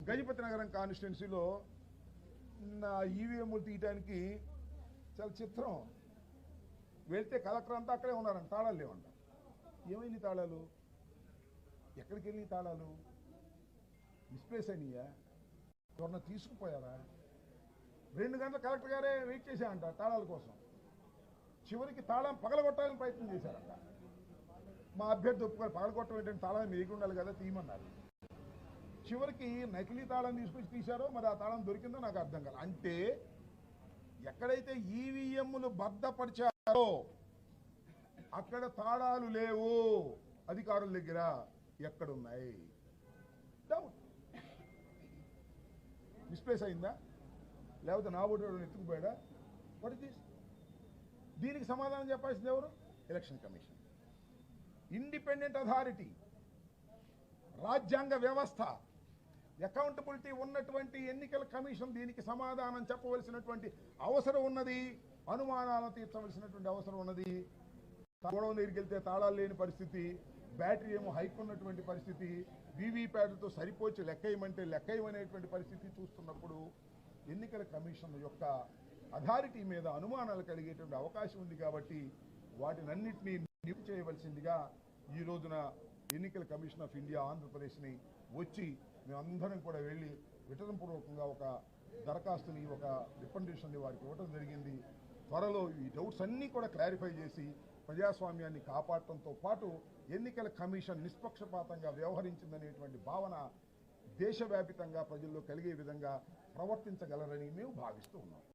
గజపతి నగరం కాన్స్టిట్యున్సీలో నా ఈవీఎంలు తీయడానికి చాలా చిత్రం. వెళ్తే కలెక్టర్ అంతా అక్కడే ఉన్నారంట, తాళాలు లేవంట. ఏమైంది తాళాలు? ఎక్కడికి వెళ్ళి తాళాలు? మిస్ప్లేస్ అయినాయా? ఎవరన్నా తీసుకుపోయారా? 2 గంటల కలెక్టర్ గారే వెయిట్ చేశారంట తాళాల కోసం. చివరికి తాళం పగలగొట్టాలని ప్రయత్నం చేశారంట. మా అభ్యర్థి ఒప్పుకొని పగలగొట్టడం ఏంటంటే తాళం మీకు ఉండాలి కదా, తీయమన్నారు. చివరికి నకిలీ తాళం తీసుకొచ్చి తీశారో మరి ఆ తాళం దొరికిందో నాకు అర్థం కాదు. అంటే ఎక్కడైతే ఈవీఎంలు భద్రపరిచారో అక్కడ తాళాలు లేవు అధికారుల దగ్గర. ఎక్కడున్నాయి? డౌట్. మిస్ప్లేస్ అయిందా, లేకపోతే నా ఓటు ఎత్తుకుపోయాడా? What is this? దీనికి సమాధానం చెప్పాల్సింది ఎవరు? ఎలక్షన్ కమిషన్, ఇండిపెండెంట్ అథారిటీ, రాజ్యాంగ వ్యవస్థ, అకౌంటబిలిటీ ఉన్నటువంటి ఎన్నికల కమిషన్ దీనికి సమాధానం చెప్పవలసినటువంటి అవసరం ఉన్నది. అనుమానాలను తీర్చవలసినటువంటి అవసరం ఉన్నది. గొడవ దగ్గరికి వెళ్తే తాళాలు లేని పరిస్థితి, బ్యాటరీ ఏమో హైక్ ఉన్నటువంటి పరిస్థితి, వీవీప్యాట్లతో సరిపోచి లెక్కయమంటే లెక్కయమనేటువంటి పరిస్థితి చూస్తున్నప్పుడు ఎన్నికల కమిషన్ యొక్క అథారిటీ మీద అనుమానాలు కలిగేటువంటి అవకాశం ఉంది. కాబట్టి వాటినన్నింటినీ నిలుపు చేయవలసిందిగా ఈ రోజున ఎన్నికల కమిషన్ ఆఫ్ ఇండియా ఆంధ్రప్రదేశ్ని వచ్చి మేమందరం కూడా వెళ్ళి విటనపూర్వకంగా ఒక దరఖాస్తుని, ఒక రికమెండేషన్ని వారికి ఇవ్వడం జరిగింది. త్వరలో ఈ డౌట్స్ అన్నీ కూడా క్లారిఫై చేసి ప్రజాస్వామ్యాన్ని కాపాడటంతో పాటు ఎన్నికల కమిషన్ నిష్పక్షపాతంగా వ్యవహరించిందనేటువంటి భావన దేశవ్యాపితంగా ప్రజల్లో కలిగే విధంగా ప్రవర్తించగలరని మేము భావిస్తూ ఉన్నాం.